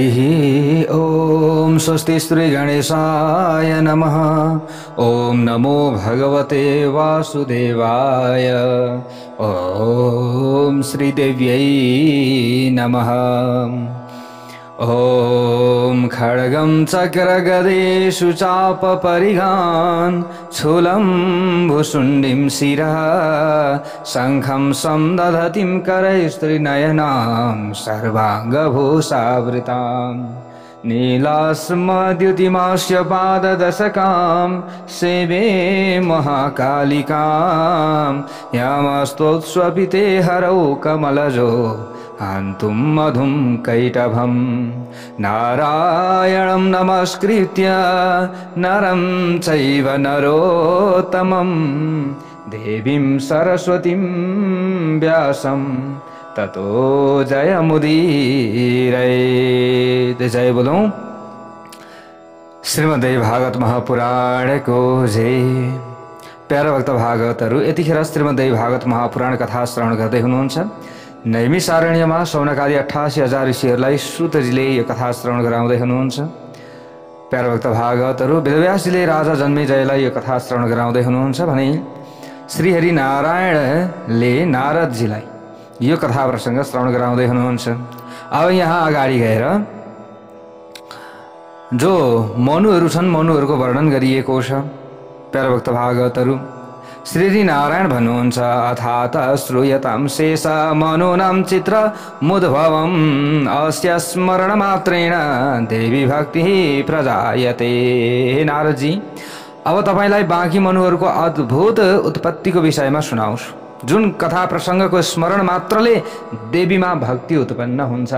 हरिः ॐ स्वस्ति श्री गणेशाय नमः। ॐ नमो भगवते वासुदेवाय। ॐ श्रीदेव्यै नमः। ॐ खड्गं चक्रगदेषु चापपरिगान् शूलं भुशुण्डिं शिरः शङ्खं संदधतिं करैस्त्रिनयनां सर्वाङ्गभूषावृतां नीलास्मद्युतिमास्य पाददशकां सेवे महाकालिकां यमस्तोत्स्वपिते हरौ कमलजो हान्तुं मधुं कैटभं नारायणं नमस्कृत्य नरं चैव नरोत्तमं देवीं सरस्वतीं व्यासं ततो जयमुदीरये। जय बोलो श्रीमद् भागवत महापुराण को जय। प्यारा भक्त भागवतहरू, यतिखेर श्रीमद् भागवत महापुराण कथा श्रवण गर्दै हुनुहुन्छ। नैमिषारण्यमा शौनकादि 88,000 ऋषिहरूलाई सूतजीले यो कथा श्रवण गराउँदै हुनुहुन्छ। प्यारा भक्त भागवतहरू, वेदव्यासजीले राजा जन्मेजयलाई यो कथा श्रवण गराउँदै हुनुहुन्छ भने श्रीहरि नारायणले नारदजीलाई यो कथा प्रसङ्ग श्रवण गराउँदै हुनुहुन्छ। अब यहाँ अगाडि गएर जो मनुहरू छन्, मनुहरूको वर्णन गरिएको छ। प्यारा भक्त भागवतहरू, श्री नारायण भन्नुहुन्छ अथात श्रूयतां शेष मनूनां चित्र मुद्भवम् अस्य स्मरण मात्रेण देवी भक्ति प्रजायते। हे नारदजी, अब तपाईलाई बाँकी मनुहरूको अद्भुत उत्पत्तिको विषयमा सुनाउँछु। जुन कथा प्रसङ्गको स्मरण मात्रले देवीमा भक्ति उत्पन्न हुन्छ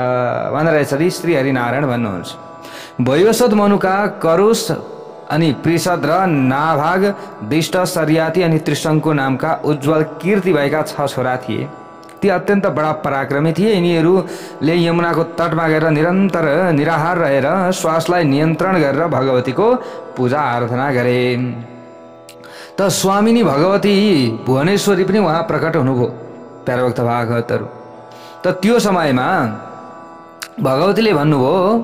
भनेर यसरी श्री हरिनारायण भन्नुहुन्छ। वैवस्वत मनुका करुष अनि पृषद र नाभाग, दिष्ट, सर्याती अनि त्रिशङ्कु नामका उज्जवल कीर्ति भएका 6 छोरा थिए। ती अत्यन्त बडा पराक्रमी थिए। यिनीहरूले यमुनाको तटमा गएर निरन्तर निराहार रहेर श्वासलाई नियन्त्रण गरेर भगवतीको पूजा आराधना गरे। त स्वामिनी भगवती भुवनेश्वरी पनि उहाँ प्रकट हुनुभयो। प्यारा भक्त भागवतहरू, त त्यो समयमा भगवतीले भन्नुभयो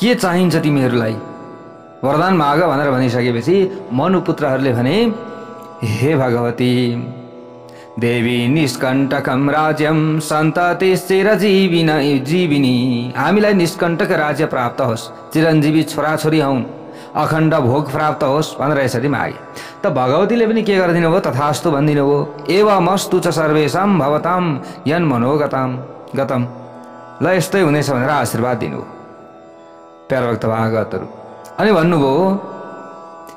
के चाहिन्छ तिमीहरूलाई, वरदान माग भनेर भनिसकेपछि मनुपुत्रहरूले भने हे भगवती देवी निष्कण्टकम राज्यम सन्ततिश्चिरजीविनी, हामीलाई निष्कण्टक राज्य प्राप्त होस्, चिरञ्जीवी छोराछोरी हौन्, अखण्ड भोग प्राप्त होस् भनेर यसरी मागे। त भगवतीले पनि के गरिदिनु भयो, तथास्तु भनिदिनु भयो। एवमस्तु च सर्वेषां भवतां यन्मनोगतम गतम, ल यस्तै हुनेछ भनेर आशीर्वाद दिनुभयो। प्यारा भक्त भागवतहरू, अनि भन्नुभयो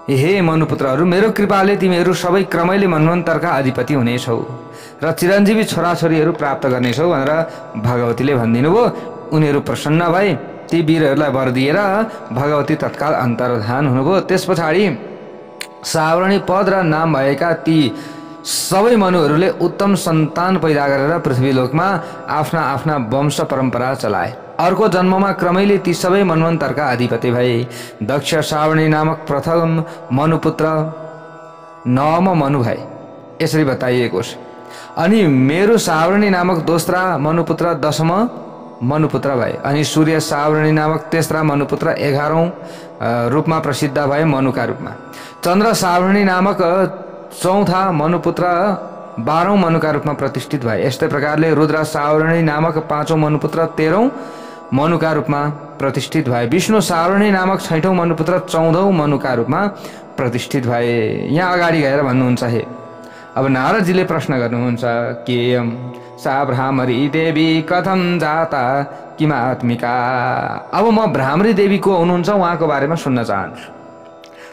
हे मनुपुत्रहरू, मेरो कृपाले तिमीहरू सबै क्रमैले मन्वन्तरका अधिपति हुनेछौ र चिरञ्जीवी छोराछोरीहरू प्राप्त गर्नेछौ भनेर भगवतीले भनिदिनु भयो। उनीहरू प्रसन्न भए। ती वीरहरूलाई वर दिएर भगवती तत्काल अन्तर्धान हुनुभयो। त्यस पछाडि सावरणी पद र नाम भएका ती सबै मनुहरूले उत्तम सन्तान पैदा गरेर पृथ्वीलोकमा आफ्ना आफ्ना वंश परम्परा चलाए। अर्को जन्ममा क्रमैले ती सबै मन्वन्तरका अधिपति भए। दक्ष सावरणी नामक प्रथम मनुपुत्र 9 मनु भए, यसरी बताइएको छ। अनि मेरो सावरणी नामक दोस्रा मनुपुत्र 10 मनुपुत्र भए। अनि सूर्य सावरणी नामक तेस्रा मनुपुत्र 11औं रूपमा प्रसिद्ध भए मनुका रूपमा। चन्द्र सावरणी नामक चौथा मनुपुत्र 12औं मनुका रूपमा प्रतिष्ठित भए। यस्तै प्रकारले रुद्र सावरणी नामक 5औं मनुपुत्र 13औं मनुका रूपमा प्रतिष्ठित भए। विष्णु सावरणी नामक 6औं मनुपुत्र 14औं मनुका रूपमा प्रतिष्ठित भए। यहाँ अगाडि गएर भन्नुहुन्छ हे, अब नारदजीले प्रश्न गर्नुहुन्छ केयम सा भ्रामरी देवी कथम जाता किमात्मिका। अब म भ्रामरी देवी को हुनुहुन्छ उहाँको बारेमा सुन्न चाहन्छु।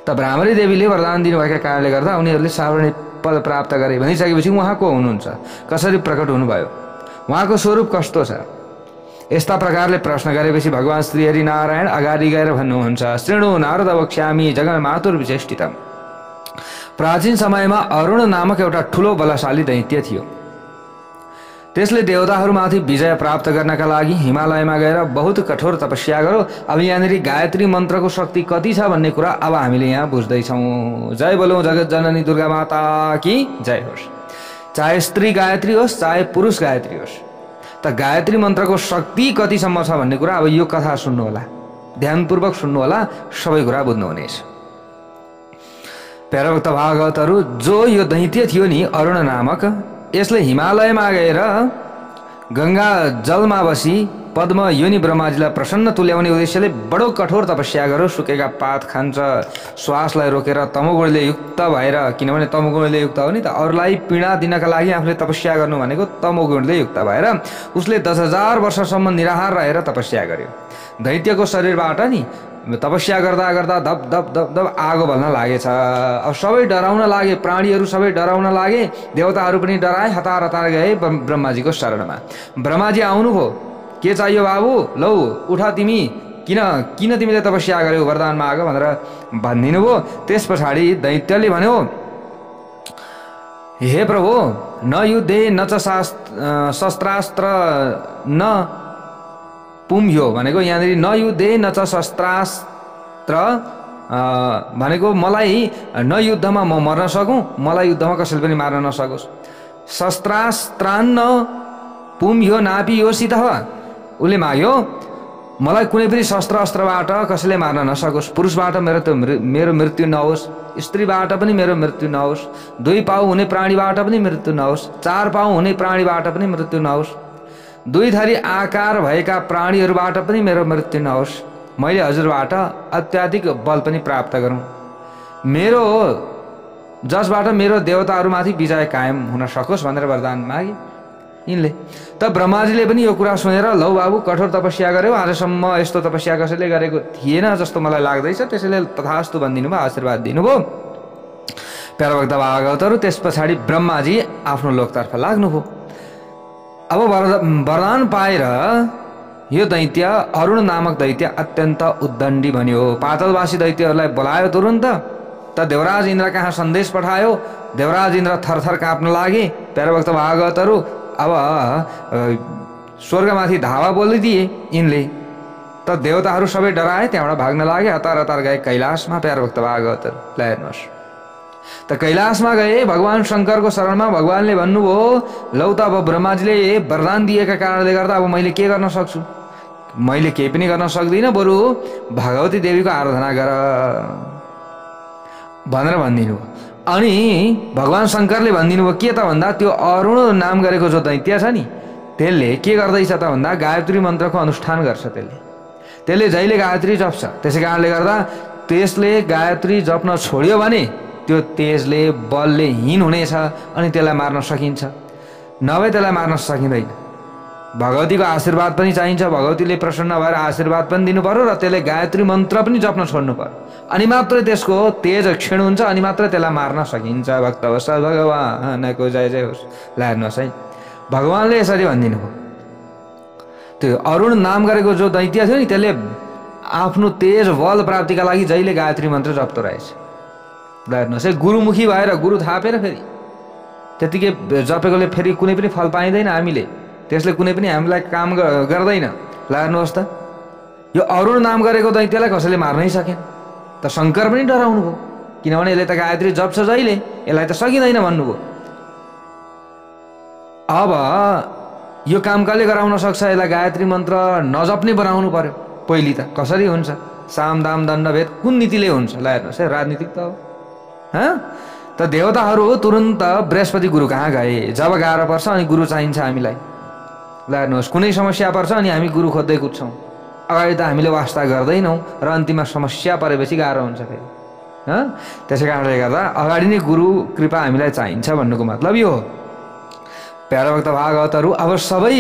त भ्रामरी देवीले वरदान दिनुभएका कारणले गर्दा उनीहरूले सावरणी पद प्राप्त गरे भनिसकेपछि उहाँ को हुनुहुन्छ, कसरी प्रकट हुनुभयो, उहाँको स्वरूप कस्तो छ, यस्ता प्रकारले प्रश्न गरेपछि भगवान श्री हरि नारायण अगाडि गएर भन्नुहुन्छ श्रीणु नारद वक्ष्यामि जगन्मातुर विचेष्टितम। प्राचीन समयमा अरुण नामक एउटा ठुलो बलशाली दैत्य थियो। त्यसले देवताहरूमाथि विजय प्राप्त गर्नका लागि हिमालयमा गएर बहुत कठोर तपस्या गर्यो। अब यहाँनिर गायत्री मन्त्रको शक्ति कति छ भन्ने कुरा अब हामीले यहाँ बुझ्दैछौँ। जय बोलौँ जगत जननी दुर्गा माता की जय होस्। चाहे स्त्री गायत्री होस् चाहे पुरुष गायत्री होस्, त त गायत्री मन्त्रको शक्ति कतिसम्म छ भन्ने कुरा अब यो कथा सुन्नु होला, ध्यानपूर्वक सुन्नु होला, सबै कुरा बुझ्नुहुनेछ। प्यारा भक्त भागवतहरू, जो यो दैत्य थियो नि अरुण नामक, यसले हिमालयमा गएर गंगा जलमा बसी पद्म योनि ब्रह्माजीलाई प्रसन्न तुल्याउने उद्देश्यले बडो कठोर तपस्या गर्यो। सुकेका पात खान्छ, श्वासलाई रोकेर तमोगुणले युक्त भएर, किनभने तमोगुणले युक्त हो नि त, अरूलाई पीडा दिनका लागि आफूले तपस्या गर्नु भनेको तमोगुणले युक्त भएर उसले 10,000 वर्षसम्म निराहार रहेर तपस्या गर्यो। दैत्यको शरीरबाट नि तपस्या गर्दा गर्दा धप धप धप धप आगो बल्न लागेछ। अब सबै डराउन लागे, प्राणीहरू सबै डराउन लागे, देवताहरू पनि डराए, हतार हतार गए ब्रह्माजीको शरणमा। ब्रह्माजी आउनुभयो, के चाहियो बाबु, लौ उठ, तिमी किन तिमीले तपस्या गर्यौ, वरदान माग भनेर भनिदिनु भयो। त्यस पछाडि दैत्यले भन्यो, हे प्रभु, न युद्धे न च शस्त्रास्त्र न पुम्यो भनेको यहाँनिर न युद्धे न च शस्त्रास्त्र भनेको मलाई न युद्धमा म मर्न सकूँ, मलाई युद्धमा कसैले पनि मार्न नसकोस्। शस्त्रास्त्रान्न पुम्यो नापि योसित, उसले माग्यो मलाई कुनै पनि शस्त्र अस्त्रबाट कसैले मार्न नसकोस्, पुरुषबाट मेरो मृत्यु नहोस्, स्त्रीबाट पनि मेरो मृत्यु नहोस्, 2 पाउ हुने प्राणीबाट पनि मृत्यु नहोस्, 4 पाउ हुने प्राणीबाट पनि मृत्यु नहोस्, 2 थरी आकार भएका प्राणीहरूबाट पनि मेरो मृत्यु नहोस्, मैले हजुरबाट अत्याधिक बल पनि प्राप्त गरौँ, मेरो जसबाट मेरो देवताहरूमाथि विजय कायम हुन सकोस् भनेर वरदान मागे यिनले। त ब्रह्माजीले पनि यो कुरा सुनेर, लौ बाबु कठोर तपस्या गर्यो, आजसम्म यस्तो तपस्या कसैले गरेको थिएन जस्तो मलाई लाग्दैछ, त्यसैले तथास्तु भनिदिनु भयो, आशीर्वाद दिनुभयो। प्यारा भक्त भागवतहरू, त्यस पछाडि ब्रह्माजी आफ्नो लोकतर्फ लाग्नुभयो। अब वरदान पाएर यो दैत्य अरुण नामक दैत्य अत्यन्त उद्दण्डी बन्यो। पातलवासी दैत्यहरूलाई बोलायो तुरुन्त। त देवराज इन्द्र कहाँ सन्देश पठायो, देवराज इन्द्र थरथर काँप्न लागे। प्यारा भक्त भागवतहरू, अब स्वर्गमाथि धावा बोलिदिए यिनले। त देवताहरू सबै डराए, त्यहाँबाट भाग्न लागे, हतार हतार गए कैलाशमा। प्यारा भक्त भागवतहरू ल हेर्नुहोस्, त कैलाशमा गए, भगवान शङ्करको शरणमा। भगवानले भन्नुभयो, लौ त अब ब्रह्माजीले वरदान दिएका कारणले गर्दा अब मैले के गर्न सक्छु, मैले केही पनि गर्न सक्दिनँ, बरु भगवती देवीको आराधना गर भनेर भनिदिनु। अनि भगवान शङ्करले भनिदिनु भयो के त भन्दा, त्यो अरुण नाम गरेको जो दैत्य छ नि, त्यसले के गर्दैछ त भन्दा गायत्री मन्त्रको अनुष्ठान गर्छ। त्यसले जहिले गायत्री जप्छ, त्यसै कारणले गर्दा त्यसले गायत्री जप्न छोड्यो भने त्यो तेजले बलले हीन हुनेछ अनि त्यसलाई मार्न सकिन्छ, नभए त्यसलाई मार्न सकिँदैन। भगवतीको आशीर्वाद पनि चाहिन्छ, भगवतीले प्रसन्न भएर आशीर्वाद पनि दिनु पर्यो र त्यसले गायत्री मन्त्र पनि जप्न छोड्नु पर्यो, अनि मात्रै त्यसको तेज क्षीण हुन्छ, अनि मात्रै त्यसलाई मार्न सकिन्छ। भक्तवत्सल भगवानको जय जय होस्। ल हेर्नुहोस् है, भगवानले यसरी भनिदिनु भयो। त्यो अरुण नाम गरेको जो दैत्य थियो नि, त्यसले आफ्नो तेज बल प्राप्तिका लागि जहिले गायत्री मन्त्र जप्दो रहेछ। ल हेर्नुहोस् है, गुरुमुखी भएर गुरु थापेर फेरि त्यतिकै जपेकोले फेरि कुनै पनि फल पाइँदैन हामीले, त्यसले कुनै पनि हामीलाई काम गर्दैन। ल हेर्नुहोस् त, यो अरुण नाम गरेको दैत्यलाई कसैले मार्नै सकेन। त शङ्कर पनि डराउनु भयो, किनभने यसले त गायत्री जप्छ जहिले, यसलाई त सकिँदैन भन्नुभयो। अब यो काम कसले गराउन सक्छ, यसलाई गायत्री मन्त्र नजप्ने बनाउनु पर्यो। पहिले त कसरी हुन्छ, साम दाम दण्ड भेद कुन नीतिले हुन्छ। ल हेर्नुहोस् है, राजनीतिक त हो। त देवताहरू तुरुन्त बृहस्पति गुरु कहाँ गए। जब गाह्रो पर्छ अनि गुरु चाहिन्छ हामीलाई। ल हेर्नुहोस्, कुनै समस्या पर्छ अनि हामी गुरु खोज्दै कुद्छौँ। अगाडि त हामीले वास्ता गर्दैनौँ र अन्तिममा समस्या परेपछि गाह्रो हुन्छ फेरि। त्यसै कारणले गर्दा अगाडि नै गुरु कृपा हामीलाई चाहिन्छ भन्नुको मतलब यो हो। प्यारा भक्त भागवतहरू, अब सबै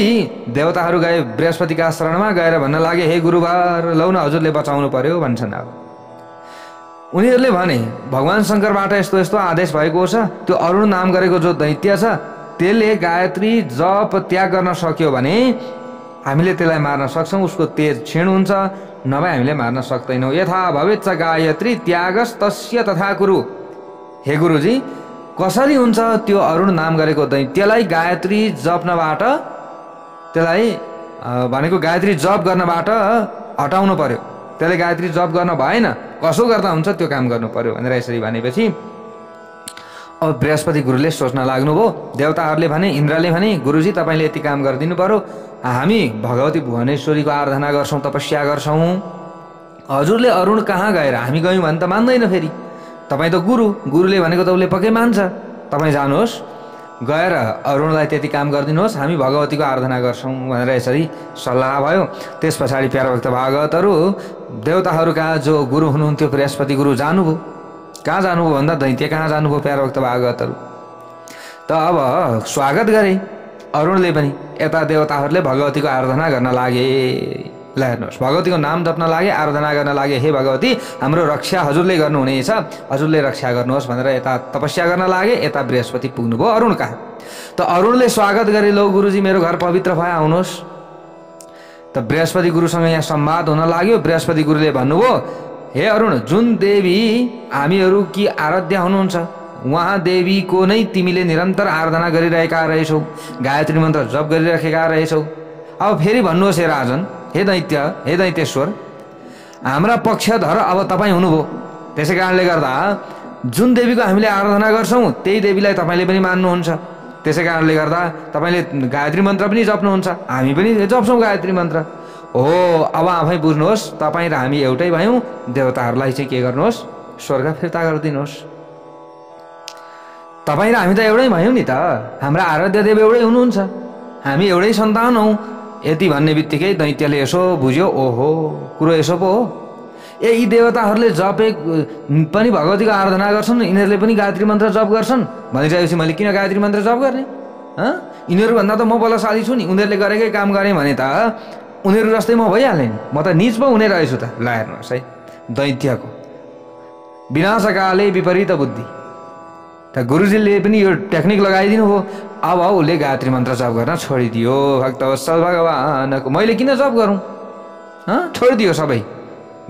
देवताहरू गए बृहस्पतिका शरणमा, गएर भन्न लागे, हे गुरुबार, लौ न हजुरले बचाउनु पर्यो भन्छन्। अब उनीहरूले भने भगवान शङ्करबाट यस्तो यस्तो आदेश भएको छ, त्यो अरुण नाम गरेको जो दैत्य छ त्यसले गायत्री जप त्याग गर्न सक्यो भने हामीले त्यसलाई मार्न सक्छौँ, उसको तेज क्षीण हुन्छ, नभए हामीले मार्न सक्दैनौँ। यथा भवेच्च गायत्री त्यागस तस्य तथा कुरु। हे गुरुजी, कसरी हुन्छ त्यो अरुण नाम गरेको दैत्यलाई गायत्री जप्नबाट, त्यसलाई भनेको गायत्री जप गर्नबाट हटाउनु पर्यो। त्यसले गायत्री जप गर्न भएन, कसो गर्दा हुन्छ त्यो काम गर्नु पर्यो भनेर यसरी भनेपछि अब बृहस्पति गुरुले सोच्न लाग्नुभयो। देवताहरूले भने, इन्द्रले भने, गुरुजी तपाईँले यति काम गरिदिनु पर्यो, हामी भगवती भुवनेश्वरीको आराधना गर्छौँ, तपस्या गर्छौँ। हजुरले अरुण कहाँ गएर हामी गयौँ भने त मान्दैन। फेरि तपाईँ त गुरुले भनेको त उसले पक्कै मान्छ। तपाईँ जानुहोस्, गएर अरुणलाई त्यति काम गरिदिनुहोस्, हामी भगवतीको आराधना गर्छौँ भनेर यसरी सल्लाह भयो। त्यस पछाडि प्यारभक्त भागवतहरू देवताहरूका जो गुरु हुनुहुन्थ्यो बृहस्पति गुरु जानुभयो। कहाँ जानुभयो भन्दा दैत्य कहाँ जानुभयो प्यारभक्त भागवतहरू। त अब स्वागत गरे अरुणले पनि। यता देवताहरूले भगवतीको आराधना गर्न लागे। ल हेर्नुहोस्, भगवतीको नाम जप्न लागे, आराधना गर्न लागे। हे भगवती, हाम्रो रक्षा हजुरले गर्नुहुनेछ, हजुरले रक्षा गर्नुहोस् भनेर यता तपस्या गर्न लागे। यता बृहस्पति पुग्नुभयो अरुण कहाँ। त अरुणले स्वागत गरे, लौ गुरुजी मेरो घर पवित्र भयो, आउनुहोस्। त बृहस्पति गुरुसँग यहाँ संवाद हुन लाग्यो। बृहस्पति गुरुले भन्नुभयो, हे अरुण, जुन देवी हामीहरू कि आराध्या हुनुहुन्छ उहाँ देवीको नै तिमीले निरन्तर आराधना गरिरहेका रहेछौ, गायत्री मन्त्र जप गरिरहेका रहेछौ। अब फेरि भन्नुहोस् हे राजन, हे दैत्य, हे दैत्येश्वर, हाम्रा पक्षधर अब तपाईँ हुनुभयो। त्यसै कारणले गर्दा जुन देवीको हामीले आराधना गर्छौँ त्यही देवीलाई तपाईँले पनि मान्नुहुन्छ। त्यसै कारणले गर्दा तपाईँले गायत्री मन्त्र पनि जप्नुहुन्छ, हामी पनि जप्छौँ गायत्री मन्त्र। हो, अब आफै बुझ्नुहोस्, तपाईँ र हामी एउटै भयौँ। देवताहरूलाई चाहिँ के गर्नुहोस्, स्वर्ग फिर्ता गरिदिनुहोस्। तपाईँ र हामी त एउटै भयौँ नि त, हाम्रा आराध्य देव एउटै हुनुहुन्छ, हामी एउटै सन्तान हौँ। यति भन्ने बित्तिकै दैत्यले यसो बुझ्यो, ओहो कुरो यसो पो हो। यी देवताहरूले जपे पनि भगवतीको आराधना गर्छन्, यिनीहरूले पनि गायत्री मन्त्र जप गर्छन् भनिसकेपछि मैले किन गायत्री मन्त्र जप गर्ने? यिनीहरूभन्दा त म बलशाली छु नि, उनीहरूले गरेकै काम गरेँ भने त उनीहरू जस्तै म भइहालेँ नि, म त निज पो हुने रहेछु त। ल हेर्नुहोस् है, दैत्यको विनाशकाले विपरीत बुद्धि। त गुरुजीले पनि यो टेक्निक लगाइदिनु हो। अब उसले गायत्री मन्त्र जप गर्न छोडिदियो। भक्तवत्सल भगवानको मैले किन जप गरौँ? छोडिदियो सबै,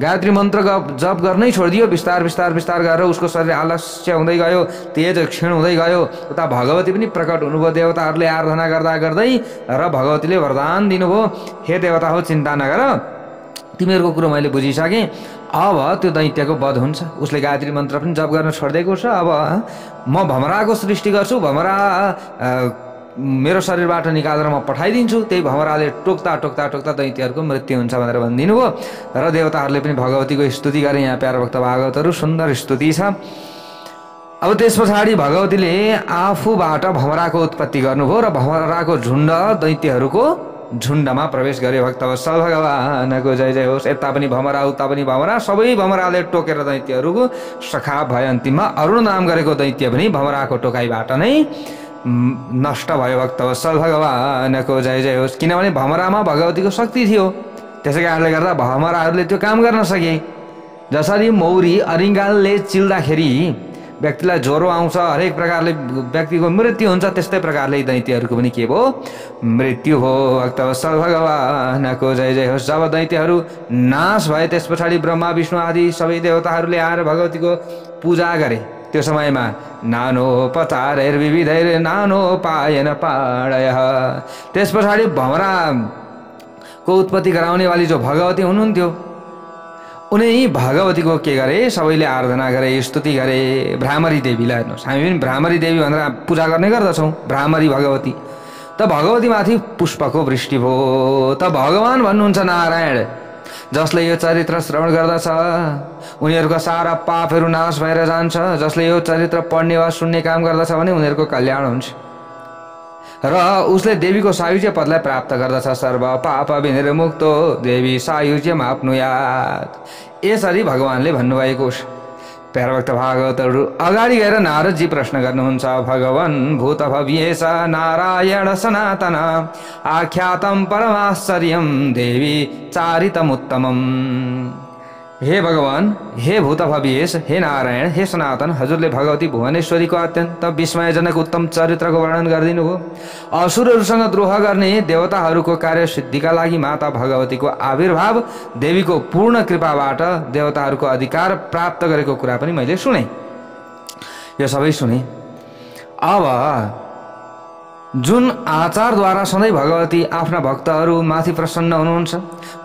गायत्री मन्त्र जप गर्नै छोडिदियो। बिस्तार बिस्तार बिस्तार गरेर उसको शरीर आलस्य हुँदै गयो, तेज क्षीण हुँदै गयो। उता भगवती पनि प्रकट हुनुभयो देवताहरूले आराधना गर्दा गर्दै, र भगवतीले वरदान दिनुभयो, हे देवता हो चिन्ता नगर, तिमीहरूको कुरो मैले बुझिसकेँ। अब त्यो दैत्यको वध हुन्छ। उसले गायत्री मन्त्र पनि जप गर्न छोडिदिएको छ। अब म भमराको सृष्टि गर्छु, भमरा मेरो शरीरबाट निकालेर म पठाइदिन्छु। त्यही भमराले टोक्दा टोक्दा टोक्दा दैत्यहरूको मृत्यु हुन्छ भनेर भनिदिनु भयो। र देवताहरूले पनि भगवतीको स्तुति गरे। यहाँ प्यारभक्त भागवतहरू सुन्दर स्तुति छ। अब त्यस पछाडि भगवतीले आफूबाट भमराको उत्पत्ति गर्नुभयो र भमराको झुण्ड दैत्यहरूको झुण्डमा प्रवेश गरे। भक्तवत्सल भगवानको जय जय होस्। यता पनि भमरा, उता पनि भमरा, सबै भमराले टोकेर दैत्यहरूको सखा भए। अन्तिममा अरुण नाम गरेको दैत्य पनि भमराको टोकाइबाट नै नष्ट भयो। भक्तवत्सल भगवानको जय जय होस्। किनभने भमरामा भगवतीको शक्ति थियो, त्यसै कारणले गर्दा भमराहरूले त्यो काम गर्न सके। जसरी मौरी अरिङ्गालले चिल्दाखेरि व्यक्तिलाई ज्वरो आउँछ, हरेक प्रकारले व्यक्तिको मृत्यु हुन्छ, त्यस्तै प्रकारले दैत्यहरूको पनि के भयो, मृत्यु हो। भक्तवत्सल भगवानको जय जय होस्। जब दैत्यहरू नाश भए त्यस पछाडि ब्रह्मा विष्णु आदि सबै देवताहरूले आएर भगवतीको पूजा गरे। त्यो समयमा नानो पचारैर विविधैर नानो पायन पाडय। त्यस पछाडि भमराको उत्पत्ति गराउनेवाली जो भगवती हुनुहुन्थ्यो, उनी भगवतीको के गरे, सबैले आराधना गरे, स्तुति गरे। भ्रामरी देवीलाई हेर्नुहोस्, हामी पनि भ्रामरी देवी भनेर पूजा गर्ने गर्दछौँ, भ्रामरी भगवती। त भगवतीमाथि पुष्पको वृष्टि भयो। त भगवान भन्नुहुन्छ नारायण, जसले यो चरित्र श्रवण गर्दछ उनीहरूको सारा पापहरू नाश भएर जान्छ। जसले यो चरित्र पढ्ने वा सुन्ने काम गर्दछ भने उनीहरूको कल्याण हुन्छ। र उसले देवीको सायुज्य पदलाई प्राप्त गर्दछ। सर्व पाप विनिर्मुक्तो देवी सायुज्यम आप्नुयात्। यसरी भगवानले भन्नुभएको छ। प्यारभक्त भागवतहरू अगाडि गएर नारदजी प्रश्न गर्नुहुन्छ, भगवन् भूत भव्येश नारायण सनातन आख्यातम परमाश्चर्यम देवी चारितमुत्तमम्। हे भगवान, हे भूत भव्येश, हे नारायण, हे सनातन, हजुरले भगवती भुवनेश्वरीको अत्यन्त विस्मयजनक उत्तम चरित्रको वर्णन गरिदिनु हो। असुरहरूसँग द्रोह गर्ने देवताहरूको कार्य सिद्धिका लागि माता भगवतीको आविर्भाव, देवीको पूर्ण कृपाबाट देवताहरूको अधिकार प्राप्त गरेको कुरा पनि मैले सुने। यो सबै सुने। अब जुन आचारद्वारा सधैँ भगवती आफ्ना भक्तहरू माथि प्रसन्न हुनुहुन्छ,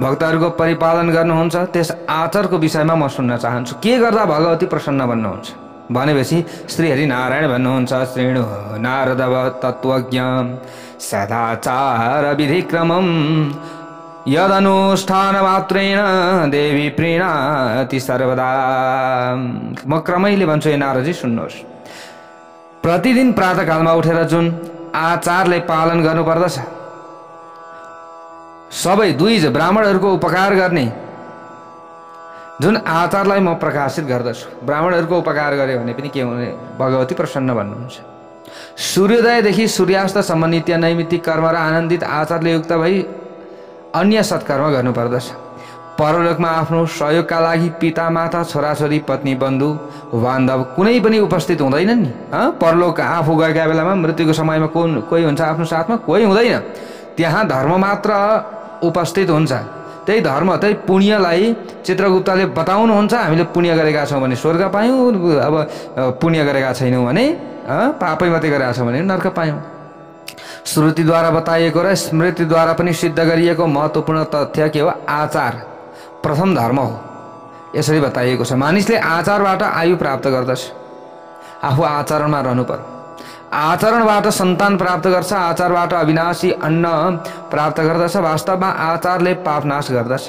भक्तहरूको परिपालन गर्नुहुन्छ, त्यस आचारको विषयमा म सुन्न चाहन्छु। के गर्दा भगवती प्रसन्न बन्नुहुन्छ भनेपछि श्रीहरि नारायण भन्नुहुन्छ श्रेणु नारदव तत्त्वज्ञ सदाचार विधिक्रमम यदनुष्ठान मात्रेण देवी प्रीणाति सर्वदा। म क्रमैले भन्छु हे नारदजी सुन्नुहोस्, प्रतिदिन प्रातःकालमा उठेर जुन आचारले पालन गर्नुपर्दछ, सबै दुई ब्राह्मणहरूको उपकार गर्ने जुन आचारलाई म प्रकाशित गर्दछु, ब्राह्मणहरूको उपकार गरे भने पनि के हुने, भगवती प्रसन्न भन्नुहुन्छ। सूर्योदयदेखि सूर्यास्तसम्म नित्य नैमित्तिक कर्म र आनन्दित आचारले युक्त भई अन्य सत्कर्म गर्नुपर्दछ। परलोकमा आफ्नो सहयोगका लागि पिता माता छोराछोरी पत्नी बन्धु बान्धव कुनै पनि उपस्थित हुँदैनन् नि। परलोक आफू गएका बेलामा मृत्युको समयमा कोही हुन्छ आफ्नो साथमा, कोही हुँदैन, त्यहाँ धर्म मात्र उपस्थित हुन्छ। त्यही धर्म त्यही पुण्यलाई चित्रगुप्तले बताउनुहुन्छ। हामीले पुण्य गरेका छौँ भने स्वर्ग पायौँ, अब पुण्य गरेका छैनौँ भने पापै मात्रै गरेका छौँ भने नर्क पायौँ। श्रुतिद्वारा बताइएको र स्मृतिद्वारा पनि सिद्ध गरिएको महत्त्वपूर्ण तथ्य के हो, आचार प्रथम धर्म हो। यसरी बताइएको छ। मानिसले आचारबाट आयु प्राप्त गर्दछ, आफू आचरणमा रहनु पर्यो। आचरणबाट सन्तान प्राप्त गर्छ, आचारबाट अविनाशी अन्न प्राप्त गर्दछ। वास्तवमा आचारले पाप नाश गर्दछ,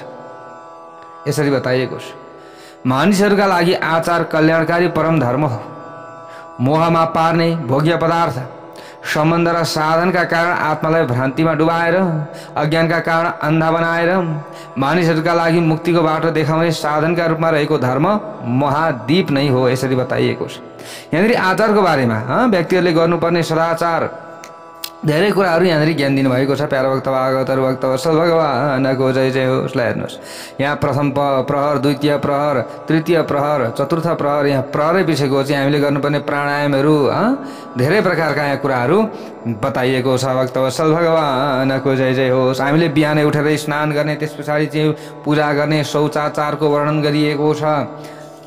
यसरी बताइएको छ। मानिसहरूका लागि आचार कल्याणकारी परम धर्म हो। मोहमा पार्ने भोग्य पदार्थ, सम्बन्ध र साधनका कारण आत्मालाई भ्रान्तिमा डुबाएर, अज्ञानका कारण अन्धा बनाएर मानिसहरूका लागि मुक्तिको बाटो देखाउने साधनका रूपमा रहेको धर्म महादीप नै हो, यसरी बताइएको छ। यहाँनिर आचारको बारेमा व्यक्तिहरूले गर्नुपर्ने सदाचार धेरै कुराहरू यहाँनिर ज्ञान दिनुभएको छ। प्यारो भक्त भागवतहरू भक्त वत्सल भगवानको जय जय हो। उसलाई हेर्नुहोस्, यहाँ प्रथम प्रहर, द्वितीय प्रहर, तृतीय प्रहर, चतुर्थ प्रहर, यहाँ प्रहरै पछिको चाहिँ हामीले गर्नुपर्ने प्राणायामहरू, धेरै प्रकारका यहाँ कुराहरू बताइएको छ। भक्त वत्सल भगवानको जय जय होस्। हामीले बिहानै उठेर स्नान गर्ने, त्यस पछाडि चाहिँ पूजा गर्ने शौचाचारको वर्णन गरिएको छ।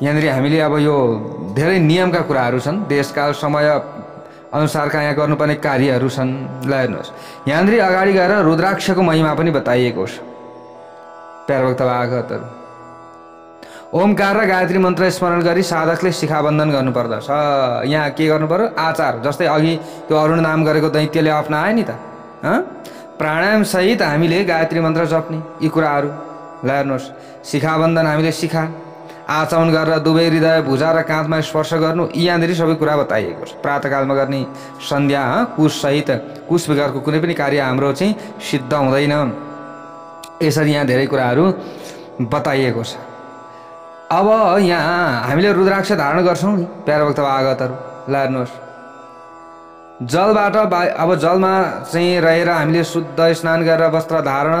यहाँनिर हामीले अब यो धेरै नियमका कुराहरू छन्, देशकाल समय अनुसारका यहाँ गर्नुपर्ने कार्यहरू छन्। ल हेर्नुहोस्, यहाँनिर अगाडि गएर रुद्राक्षको महिमा पनि बताइएको छ। प्यारो भक्त भागवतहरू, ओमकार र गायत्री मन्त्र स्मरण गरी साधकले शिखाबन्धन गर्नुपर्दछ। यहाँ के गर्नु पर्यो, आचार। जस्तै अघि त्यो अरुण नाम गरेको दैत्यले अपनायो नि त, प्राणायाम सहित हामीले गायत्री मन्त्र जप्ने, यी कुराहरू। ल हेर्नुहोस्, शिखाबन्धन हामीले शिखा आचमन गरेर दुवै हृदय भुजा र काँधमा स्पर्श गर्नु, यहाँनिर सबै कुरा बताइएको छ। प्रातःकालमा गर्ने सन्ध्या कुश सहित, कुश बिगरको कुनै पनि कार्य हाम्रो चाहिँ सिद्ध हुँदैन। यसरी यहाँ धेरै कुराहरू बताइएको छ। अब यहाँ हामीले रुद्राक्ष धारण गर्छौँ नि प्यारो भक्त भागवतहरू। ल हेर्नुहोस्, जलबाट अब जलमा चाहिँ रहेर हामीले शुद्ध स्नान गरेर वस्त्र धारण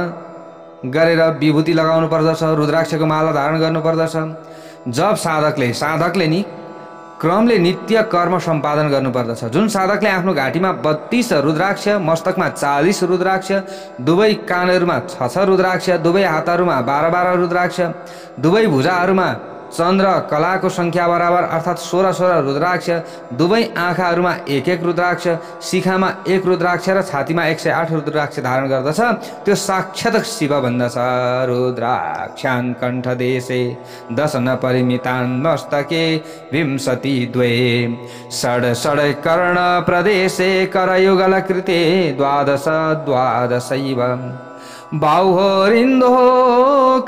गरेर विभूति लगाउनु पर्दछ, रुद्राक्षको माला धारण गर्नुपर्दछ। जब साधकले नि क्रमले नित्य कर्म सम्पादन गर्नुपर्दछ। जुन साधकले आफ्नो घाँटीमा 32 रुद्राक्ष, मस्तकमा 40 रुद्राक्ष, दुवै कानहरूमा 6 रुद्राक्ष, दुवै हातहरूमा 12 रुद्राक्ष, दुवै भुजाहरूमा चन्द्र कलाको संख्या बराबर अर्थात् 16 रुद्राक्ष, दुवै आँखाहरूमा 1 रुद्राक्ष, शिखामा 1 रुद्राक्ष र छातीमा 108 रुद्राक्ष धारण गर्दछ, त्यो साक्षात् शिव भन्दछ। रुद्राक्षान् कण्ठदेशे दशन परिमितान् मस्तके विंशति द्वे षड् कर्ण प्रदेशे करयुगलकृते द्वादशैव बाहुरिन्दो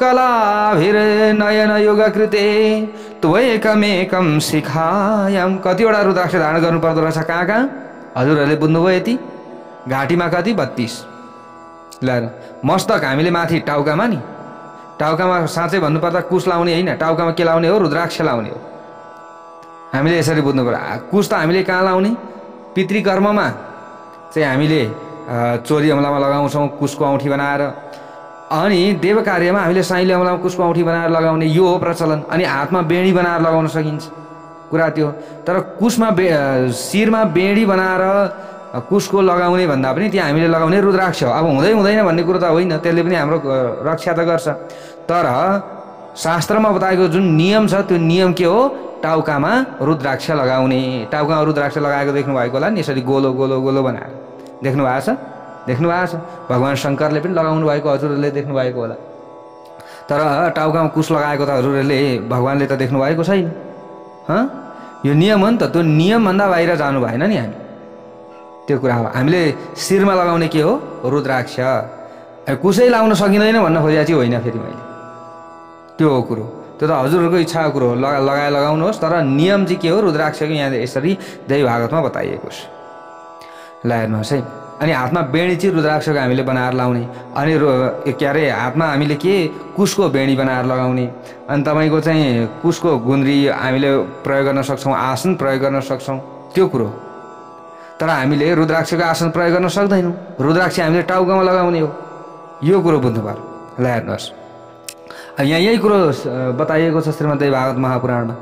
कलाभिर्नयन युग कृते त्वमेकमेकं शिखायां। कतिवटा रुद्राक्ष धारण गर्नु पर्दो रहेछ, कहाँ कहाँ हजुरहरूले बुझ्नुभयो यति? घाँटीमा कति? 32। ल मस्तक हामीले माथि टाउकामा नि, टाउकामा साँच्चै भन्नुपर्दा कुश लाउने होइन, टाउकामा के लाउने हो? रुद्राक्ष लाउने हो। हामीले यसरी बुझ्नु पर्यो। कुश त हामीले कहाँ लाउने? पितृकर्ममा चाहिँ हामीले चोरी अमलामा लगाउँछौँ कुशको औँठी बनाएर, अनि देव कार्यमा हामीले साइले अमलामा कुशको औँठी बनाएर लगाउने, यो हो प्रचलन। अनि हातमा बेडी बनाएर लगाउन सकिन्छ, कुरा त्यो। तर कुशमा शिरमा बेडी बनाएर कुशको लगाउने भन्दा पनि त्यहाँ हामीले लगाउने रुद्राक्ष हो। अब हुँदै हुँदैन भन्ने कुरो त होइन, त्यसले पनि हाम्रो रक्षा त गर्छ। तर शास्त्रमा बताएको जुन नियम छ त्यो नियम के हो? टाउकामा रुद्राक्ष लगाउने। टाउकामा रुद्राक्ष लगाएको देख्नु भएको होला नि, यसरी गोलो गोलो गोलो बनाएर देख्नु भएको छ? देख्नु भएको छ? भगवान् शङ्करले पनि लगाउनु भएको हजुरहरूले देख्नु भएको होला। तर टाउकामा कुश लगाएको त हजुरहरूले भगवान्ले त देख्नु भएको छैन। यो नियम हो नि त, त्यो नियमभन्दा बाहिर जानु भएन नि हामी। त्यो कुरा हो। हामीले शिरमा लगाउने के हो? रुद्राक्ष। कुसै लाउन सकिँदैन भन्न खोजेको चाहिँ होइन फेरि मैले, त्यो हो कुरो। त्यो त हजुरहरूको इच्छाको कुरो हो, लगाउनुहोस्, तर नियम चाहिँ के हो? रुद्राक्षको यहाँ यसरी देवी भागवतमा बताइएको छ। ल हेर्नुहोस् है। अनि हातमा बेणी चाहिँ रुद्राक्षको हामीले बनाएर लाउने, अनि के अरे हातमा हामीले के कुशको बेणी बनाएर लगाउने, अनि तपाईँको चाहिँ कुशको गुन्द्री हामीले प्रयोग गर्न सक्छौँ, आसन प्रयोग गर्न सक्छौँ, त्यो कुरो। तर हामीले रुद्राक्षको आसन प्रयोग गर्न सक्दैनौँ। रुद्राक्ष हामीले टाउकोमा लगाउने हो, यो कुरो बुझ्नु पर्यो। ल हेर्नुहोस्, यहाँ यही कुरो बताइएको छ श्रीमद्देवी भागवत महापुराणमा।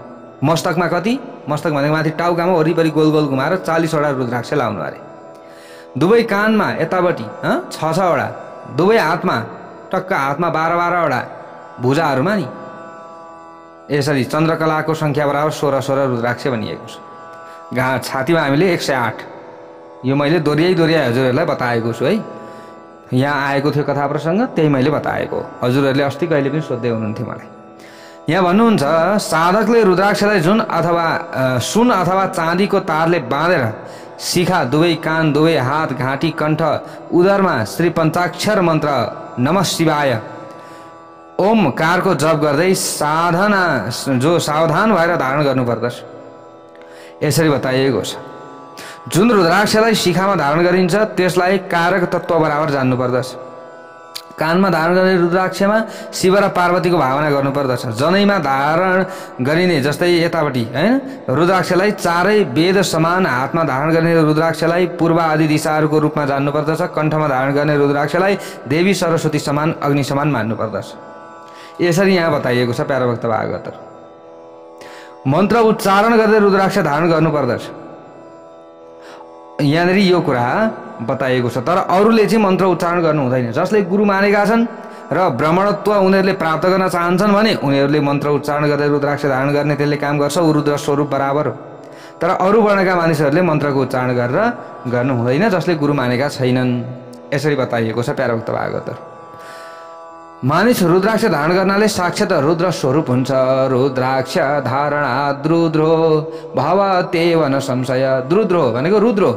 मस्तकमा कति? मस्तक भनेको माथि टाउकामा वरिपरि गोल गोल घुमाएर 40वटा रुद्राक्ष लाउनु अरे। दुवै कानमा यतापट्टि 6-6वटा, दुवै हातमा टक्क हातमा 12-12वटा, भुजाहरूमा नि यसरी चन्द्रकलाको सङ्ख्या बराबर 16 रुद्राक्ष भनिएको छ। छातीमा हामीले 108। यो मैले दोहोऱ्याइ हजुरहरूलाई बताएको छु है। यहाँ आएको थियो कथा प्रसङ्ग, त्यही मैले बताएको। हजुरहरूले अस्ति कहिले पनि सोध्दै हुनुहुन्थ्यो मलाई। यहाँ भन्नुहुन्छ साधकले रुद्राक्षलाई सुन अथवा चाँदीको तारले बाँधेर शिखा, दुवै कान, दुवै हात, घाँटी, कण्ठ, उदरमा श्री पञ्चाक्षर मन्त्र नमः शिवाय ओमकारको जप गर्दै सावधान भएर धारण गर्नुपर्दछ। यसरी बताइएको छ। जुन रुद्राक्षलाई शिखामा धारण गरिन्छ त्यसलाई कारक तत्त्व बराबर जान्नुपर्दछ। कानमा धारण गर्ने रुद्राक्षमा शिव र पार्वतीको भावना गर्नुपर्दछ। जनैमा धारण गरिने जस्तै यतापट्टि हैन रुद्राक्षलाई चारै वेद समान, हातमा धारण गर्ने रुद्राक्षलाई पूर्व आदि दिशाहरूको रूपमा जान्नुपर्दछ। कण्ठमा धारण गर्ने रुद्राक्षलाई देवी सरस्वती समान, अग्नि समान मान्नुपर्दछ। यसरी यहाँ बताइएको छ प्यारोभक्त भागवत। मन्त्र उच्चारण गर्दै रुद्राक्ष धारण गर्नुपर्दछ। यहाँनिर यो कुरा बताइएको छ। तर अरूले चाहिँ मन्त्र उच्चारण गर्नु हुँदैन। जसले गुरु मानेका छन् र ब्राह्मणत्व उनीहरूले प्राप्त गर्न चाहन्छन् भने उनीहरूले मन्त्र उच्चारण गर्दै रुद्राक्ष धारण गर्ने त्यसले काम गर्छ, ऊ रुद्र स्वरूप बराबर हो। तर अरू वर्णका मानिसहरूले मन्त्रको उच्चारण गरेर गर्नु हुँदैन, जसले गुरु मानेका छैनन्। यसरी बताइएको छ प्यारोभक्त भागवत। मानिस रुद्राक्ष धारण गर्नाले साक्षात रुद्र स्वरूप हुन्छ। रुद्राक्ष धारणाद् रुद्रो भवति एव न संशय। रुद्रो भनेको रुद्रो,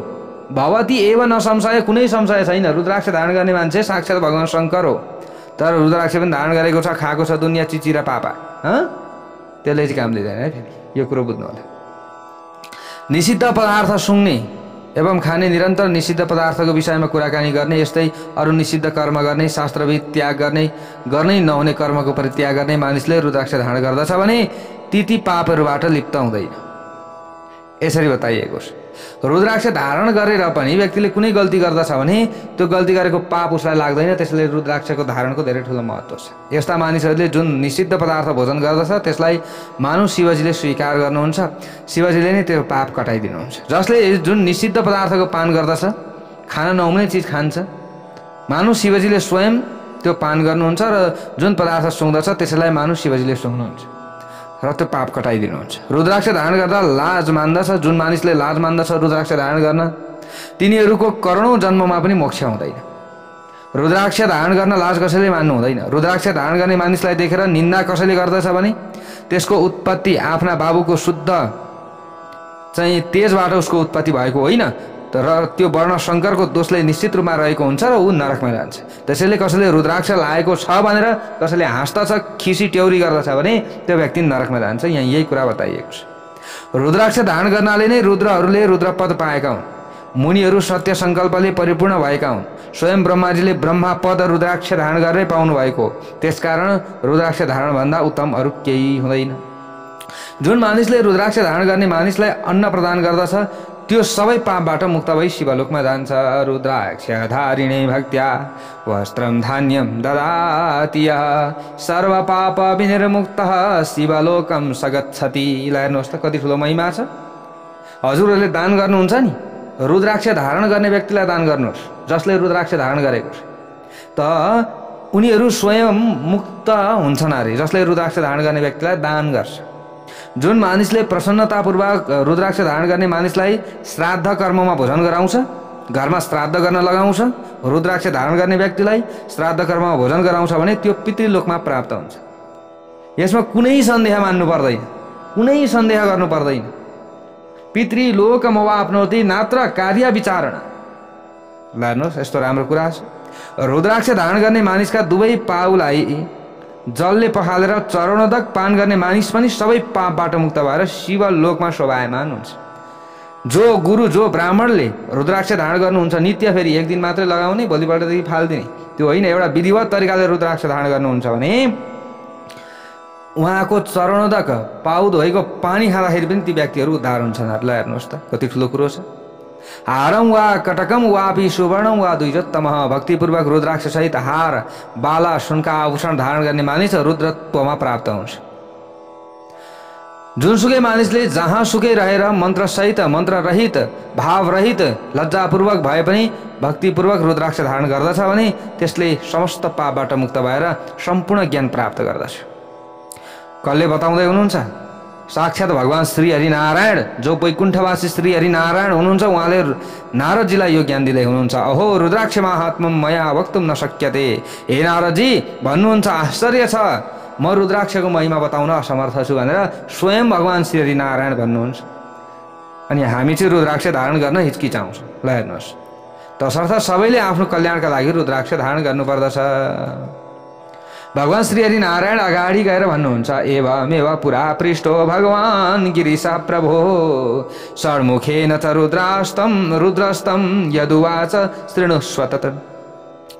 भवति एव न संशय, कुनै संशय छैन। रुद्राक्ष धारण गर्ने मान्छे साक्षात भगवान शङ्कर हो। तर रुद्राक्ष पनि धारण गरेको छ, खाएको छ दुनियाँ चिचिरा पापा, त्यसले चाहिँ काम दिँदैन है। फेरि यो कुरो बुझ्नु होला। निषिद्ध पदार्थ सुँघ्ने एवं खाने, निरन्तर निषिद्ध पदार्थको विषयमा कुराकानी गर्ने, यस्तै अरू निषिद्ध कर्म गर्ने, शास्त्रविध त्याग गर्नै नहुने कर्मको परित्याग गर्ने मानिसले रुद्राक्ष धारण गर्दछ भने ती पापहरूबाट लिप्त हुँदैन। यसरी बताइएको छ। रुद्राक्ष धारण गरेर पनि व्यक्तिले कुनै गल्ती गर्दछ भने त्यो गल्ती गरेको पाप उसलाई लाग्दैन। त्यसले रुद्राक्षको धारणको धेरै ठुलो महत्त्व छ। यस्ता मानिसहरूले जुन निषिद्ध पदार्थ भोजन गर्दछ त्यसलाई मानव शिवजीले स्वीकार गर्नुहुन्छ। शिवजीले नै त्यो पाप कटाइदिनुहुन्छ। जसले जुन निषिद्ध पदार्थको पान गर्दछ, खान नहुने चिज खान्छ, मानव शिवजीले स्वयं त्यो पान गर्नुहुन्छ र जुन पदार्थ सुँग्दछ त्यसलाई मानव शिवजीले सुँग्नुहुन्छ र त्यो पाप कटाइदिनुहुन्छ। रुद्राक्ष धारण गर्दा लाज मान्दछ। जुन मानिसले लाज मान्दछ रुद्राक्ष धारण गर्न, तिनीहरूको करोडौँ जन्ममा पनि मोक्ष हुँदैन। रुद्राक्ष धारण गर्न लाज कसैले मान्नु हुँदैन। रुद्राक्ष धारण गर्ने मानिसलाई देखेर निन्दा कसैले गर्दछ भने त्यसको उत्पत्ति आफ्ना बाबुको शुद्ध चाहिँ तेजबाट उसको उत्पत्ति भएको होइन, तर त्यो वर्ण शङ्करको दोषले निश्चित रूपमा रहेको हुन्छ र ऊ नरकमा जान्छ। त्यसैले कसैले रुद्राक्ष लाएको छ भनेर कसैले हाँस्दछ, खिसी ट्याउरी गर्दछ भने त्यो व्यक्ति नरकमा जान्छ। यहाँ यही कुरा बताइएको छ। रुद्राक्ष धारण गर्नाले नै रुद्रहरूले रुद्रपद पाएका हुन्। मुनिहरू सत्य सङ्कल्पले परिपूर्ण भएका हुन्। स्वयं ब्रह्माजीले ब्रह्मा पद रुद्राक्ष धारण गरेरै पाउनु भएको। त्यसकारण रुद्राक्ष धारणभन्दा उत्तम अरू केही हुँदैन। जुन मानिसले रुद्राक्ष धारण गर्ने मानिसलाई अन्न प्रदान गर्दछ त्यो सबै पापबाट मुक्त भई शिवलोकमा जान्छ। रुद्राक्ष धारिणे भक्त्या वस्त्रम धान्यम ददाति सर्व पाप विनिर्मुक्तः शिवलोकम सगच्छति। हेर्नुहोस् त कति ठुलो महिमा छ। हजुरहरूले दान गर्नुहुन्छ नि, रुद्राक्ष धारण गर्ने व्यक्तिलाई दान गर्नुहोस् जसले रुद्राक्ष धारण गरेको छ, त उनीहरू स्वयं मुक्त हुन्छन् अरे। जसले रुद्राक्ष धारण गर्ने व्यक्तिलाई दान गर्छ। जुन मानिसले प्रसन्नतापूर्वक रुद्राक्ष धारण गर्ने मानिसलाई श्राद्ध कर्ममा भोजन गराउँछ, घरमा श्राद्ध गर्न लगाउँछ, रुद्राक्ष धारण गर्ने व्यक्तिलाई श्राद्ध कर्ममा भोजन गराउँछ भने त्यो पितृलोकमा प्राप्त हुन्छ। यसमा कुनै सन्देह मान्नु पर्दैन, कुनै सन्देह गर्नु पर्दैन। पितृलोकमवाप्नोति नात्र कार्य विचारणा। ल हेर्नुहोस् यस्तो राम्रो कुरा छ। रुद्राक्ष धारण गर्ने मानिसका दुवै पाउलाई जलले पखालेर चरणोदक पान गर्ने मानिस पनि सबै पापबाट मुक्त भएर शिवलोकमा शोभायमान हुन्छ। जो गुरु जो ब्राह्मणले रुद्राक्ष धारण गर्नुहुन्छ नित्य, फेरि एक दिन मात्रै लगाउने भोलिपल्टदेखि फाल्दिने, त्यो होइन, एउटा विधिवत तरिकाले रुद्राक्ष धारण गर्नुहुन्छ भने उहाँको चरणोदक पाउद भएको पानी खाँदाखेरि पनि ती व्यक्तिहरू उद्धार हुन्छन्। ल हेर्नुहोस् त कति ठुलो कुरो छ। हारम वा कटकम वापि सुवर्णम वा द्विजोत्तमः। भक्तिपूर्वक रुद्राक्ष सहित हार बाला सुनका आभूषण धारण गर्ने मानिस रुद्रत्वमा प्राप्त हुन्छ। जुनसुकै मानिसले जहाँसुकै रहेर मन्त्रसहित मन्त्ररहित भावरहित लज्जापूर्वक भए पनि भक्तिपूर्वक रुद्राक्ष धारण गर्दछ भने त्यसले समस्त पापबाट मुक्त भएर सम्पूर्ण ज्ञान प्राप्त गर्दछ। कसले बताउँदै हुनुहुन्छ? साक्षात् भगवान श्री हरिनारायण, जो वैकुण्ठवासी श्री हरिनारायण हुनुहुन्छ, उहाँले नारदजीलाई यो ज्ञान दिँदै हुनुहुन्छ। अहो रुद्राक्ष माहात्म्यम मया वक्तुम न शक्यते। हे नारदजी भन्नुहुन्छ, आश्चर्य छ, म रुद्राक्षको महिमा बताउन असमर्थ छु भनेर स्वयं भगवान श्री हरिनारायण भन्नुहुन्छ। अनि हामी चाहिँ रुद्राक्ष धारण गर्न हिचकिचाउँछौँ। ल हेर्नुहोस्, तसर्थ सबैले आफ्नो कल्याणका लागि रुद्राक्ष धारण गर्नुपर्दछ। भगवान श्री हरिनारायण अगाडि गएर भन्नुहुन्छ, एवमेव पुरा पृष्ठो भगवान गिरिशा प्रभो षड्मुखेन च रुद्रस्तम यदुवाच शृणुष्व तत्।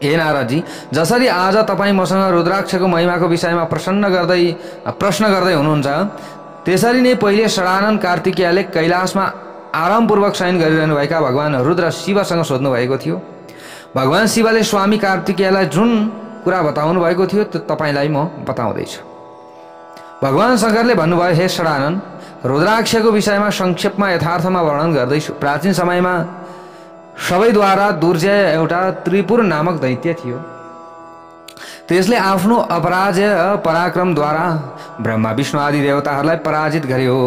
हे नारदजी, जसरी आज तपाईँ मसँग रुद्राक्षको महिमाको विषयमा प्रश्न गर्दै हुनुहुन्छ, त्यसरी नै पहिले षडानन कार्तिकेयले कैलाशमा आरामपूर्वक शयन गरिरहनु भएका भगवान रुद्र शिवसँग सोध्नु भएको थियो। भगवान शिवले स्वामी कार्तिकेयलाई जुन कुरा बताउनु भएको थियो त्यो तपाईँलाई म बताउँदैछु। भगवान शङ्करले भन्नुभयो, हे षडानन, रुद्राक्षको विषयमा संक्षेपमा यथार्थमा वर्णन गर्दैछु। प्राचीन समयमा सबैद्वारा दुर्जय एउटा त्रिपुर नामक दैत्य थियो। त्यसले आफ्नो अपराजय पराक्रमद्वारा ब्रह्मा विष्णु आदि देवताहरूलाई पराजित गर्यो।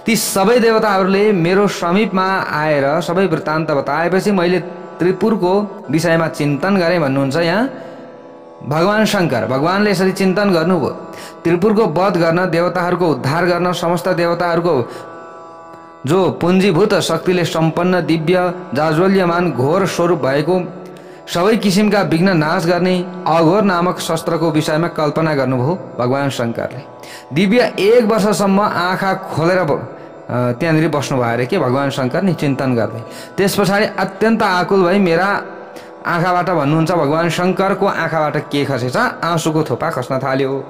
ती सबै देवताहरूले मेरो समीपमा आएर सबै वृत्तान्त बताएपछि मैले त्रिपुरको विषयमा चिन्तन गरेँ भन्नुहुन्छ यहाँ भगवान शङ्कर। भगवानले यसरी चिन्तन गर्नुभयो, त्रिपुरको वध गर्न, देवताहरूको उद्धार गर्न, समस्त देवताहरूको जो पुञ्जीभूत शक्तिले सम्पन्न दिव्य जाज्वल्यमान घोर स्वरूप भएको सबै किसिमका विघ्न नाश गर्ने अघोर नामक शस्त्रको विषयमा कल्पना गर्नुभयो भगवान शङ्करले। दिव्य 1 वर्षसम्म आँखा खोलेर त्यहाँनिर बस्नुभयो अरे के भगवान शङ्कर नि चिन्तन गर्दै। त्यस पछाडि अत्यन्त आकुल भई मेरा आँखाबाट भन्नुहुन्छ, भगवान शङ्करको आँखाबाट के खसेछ? आँसुको थोपा खस्न थाल्यो।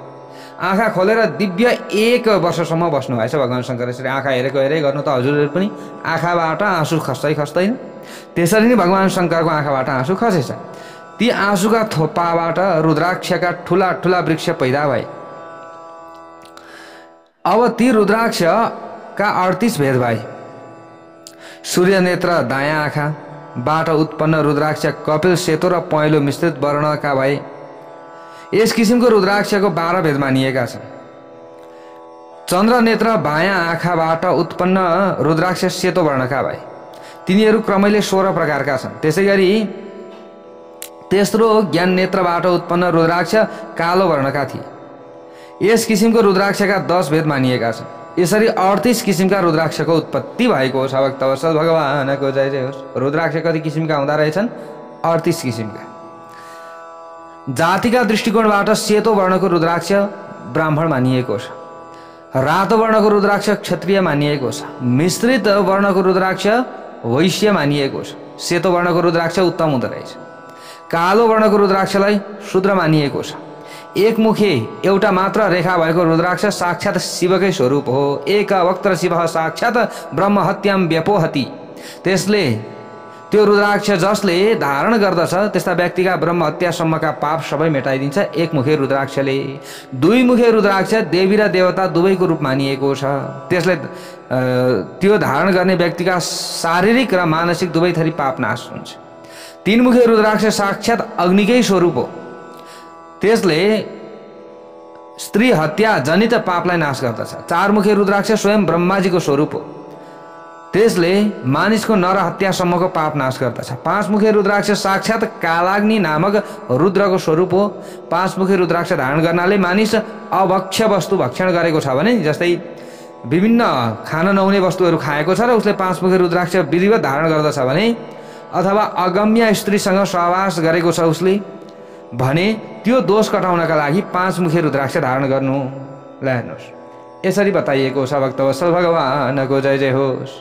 आँखा खोलेर दिव्य 1 वर्षसम्म बस्नुभएछ भगवान शङ्कर। यसरी आँखा हेरै गर्नु त हजुरहरू पनि आँखाबाट आँसु खस्दैन। त्यसरी नै भगवान शङ्करको आँखाबाट आँसु खसेछ। ती आँसुका थोपाबाट रुद्राक्षका ठुला ठुला वृक्ष पैदा भए। अब ती रुद्राक्षका 38 भेद भए। सूर्य नेत्र दायाँ आँखाबाट उत्पन्न रुद्राक्ष कपिल सेतो र पहेँलो मिश्रित वर्णका भए। यस किसिमको रुद्राक्षको 12 भेद मानिएका छन्। चन्द्र नेत्र बायाँ आँखाबाट उत्पन्न रुद्राक्ष सेतो वर्णका भए। तिनीहरू क्रमैले 16 प्रकारका छन्। त्यसैगरी तेस्रो ज्ञान नेत्रबाट उत्पन्न रुद्राक्ष कालो वर्णका थिए। यस किसिमको रुद्राक्षका 10 भेद मानिएका छन्। यसरी 38 किसिमका रुद्राक्षको उत्पत्ति भएको छ। भक्तवत्सल भगवानको जय जय होस्। रुद्राक्ष कति किसिमका हुँदा रहेछन्? 38 किसिमका। जातिका दृष्टिकोणबाट सेतो वर्णको रुद्राक्ष ब्राह्मण मानिएको छ। रातो वर्णको रुद्राक्ष क्षत्रिय मानिएको छ। मिश्रित वर्णको रुद्राक्ष वैश्य मानिएको छ। सेतो वर्णको रुद्राक्ष उत्तम हुँदो रहेछ। कालो वर्णको रुद्राक्षलाई शूद्र मानिएको छ। एक मुखे एउटा मात्र रेखा भएको रुद्राक्ष साक्षात् शिवकै स्वरूप हो। एक वक्त्र शिव साक्षात् ब्रह्म हत्याम व्यपोहति। त्यसले त्यो रुद्राक्ष जसले धारण गर्दछ त्यस्ता व्यक्तिका ब्रह्म हत्यासम्मका पाप सबै मेटाइदिन्छ एक मुखे रुद्राक्षले। 2 मुखे रुद्राक्ष देवी र देवता दुवैको रूप मानिएको छ। त्यसले त्यो धारण गर्ने व्यक्तिका शारीरिक र मानसिक दुवै थरी पाप नाश हुन्छ। 3 मुखे रुद्राक्ष साक्षात् अग्निकै स्वरूप हो। त्यसले स्त्री हत्या जनित पापलाई नाश गर्दछ। 4 मुखे रुद्राक्ष स्वयं ब्रह्माजीको स्वरूप हो। त्यसले मानिसको नर हत्यासम्मको पाप नाश गर्दछ। 5 मुखे रुद्राक्ष साक्षात् कालाग्नि नामक रुद्रको स्वरूप हो। 5 मुखे रुद्राक्ष धारण गर्नाले मानिस अभक्ष्य वस्तु भक्षण गरेको छ भने, जस्तै विभिन्न खान नहुने वस्तुहरू खाएको छ र उसले पाँचमुखे रुद्राक्ष विधिवत धारण गर्दछ भने अथवा अगम्य स्त्रीसँग सहवास गरेको छ उसले भने त्यो दोष कटाउनका लागि पाँचमुखे रुद्राक्ष धारण गर्नु। ल हेर्नुहोस्, यसरी बताइएको छ भक्तवत्सल भगवानको जय जय होस्।